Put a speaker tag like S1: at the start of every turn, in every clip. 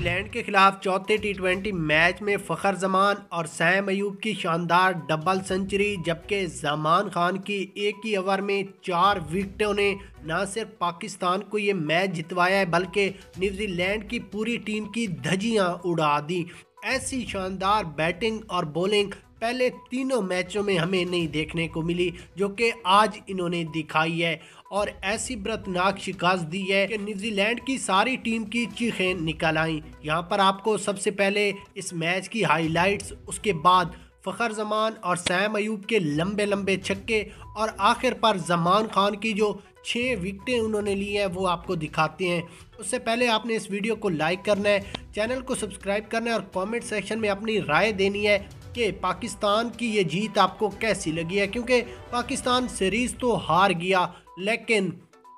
S1: New Zealand के खिलाफ चौथे टी20 मैच में फ़खर जमान और सैम अयूब की शानदार डबल सेंचुरी, जबकि जमान खान की एक ही ओवर में 4 विकेटों ने न सिर्फ पाकिस्तान को ये मैच जितवाया है बल्कि न्यूजीलैंड की पूरी टीम की धज्जियां उड़ा दी। ऐसी शानदार बैटिंग और बॉलिंग पहले तीनों मैचों में हमें नहीं देखने को मिली, जो कि आज इन्होंने दिखाई है और ऐसी बरतनाक शिकस्त दी है कि न्यूजीलैंड की सारी टीम की चीखें निकल आईं। यहाँ पर आपको सबसे पहले इस मैच की हाइलाइट्स, उसके बाद फ़खर जमान और सैम अयूब के लंबे लंबे छक्के और आखिर पर जमान खान की जो 6 विकेटें उन्होंने ली हैं वो आपको दिखाते हैं। उससे पहले आपने इस वीडियो को लाइक करना है, चैनल को सब्सक्राइब करना है और कमेंट सेक्शन में अपनी राय देनी है कि पाकिस्तान की ये जीत आपको कैसी लगी है, क्योंकि पाकिस्तान सीरीज़ तो हार गया लेकिन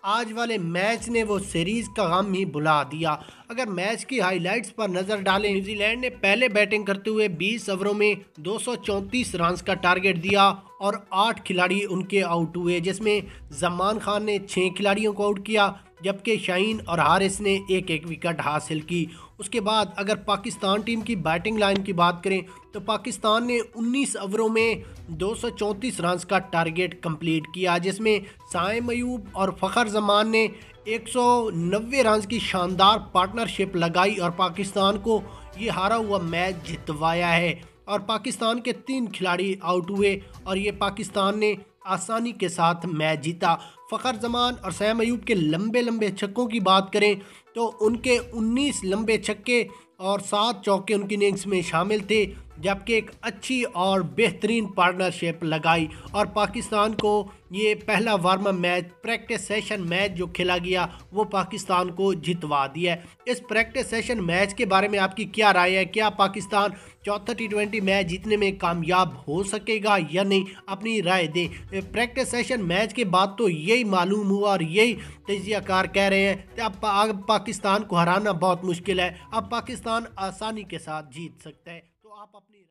S1: आज वाले मैच ने वो सीरीज़ का गम ही भुला दिया। अगर मैच की हाइलाइट्स पर नज़र डालें, न्यूजीलैंड ने पहले बैटिंग करते हुए 20 ओवरों में 234 रन का टारगेट दिया और 8 खिलाड़ी उनके आउट हुए, जिसमें जमान खान ने 6 खिलाड़ियों को आउट किया जबकि शाहीन और हारिस ने एक एक विकेट हासिल की। उसके बाद अगर पाकिस्तान टीम की बैटिंग लाइन की बात करें तो पाकिस्तान ने 19 ओवरों में 234 रन का टारगेट कंप्लीट किया, जिसमें सैम अयूब और फ़खर जमान ने 190 रन की शानदार पार्टनरशिप लगाई और पाकिस्तान को ये हारा हुआ मैच जितवाया है। और पाकिस्तान के 3 खिलाड़ी आउट हुए और ये पाकिस्तान ने आसानी के साथ मैच जीता। फ़खर जमान और सैम अयूब के लंबे लंबे छक्कों की बात करें तो उनके 19 लंबे छक्के और 7 चौके उनकी इनिंग्स में शामिल थे, जबकि एक अच्छी और बेहतरीन पार्टनरशिप लगाई और पाकिस्तान को ये पहला warm up match, practice session match जो खेला गया वो पाकिस्तान को जितवा दिया। इस प्रैक्टिस सेशन मैच के बारे में आपकी क्या राय है? क्या पाकिस्तान चौथा टी20 मैच जीतने में कामयाब हो सकेगा या नहीं? अपनी राय दें। प्रैक्टिस सेशन मैच के बाद तो यही मालूम हुआ और यही तजियाकार कह रहे हैं कि अब पाकिस्तान को हराना बहुत मुश्किल है, अब पाकिस्तान आसानी के साथ जीत सकता है। तो आप अपनी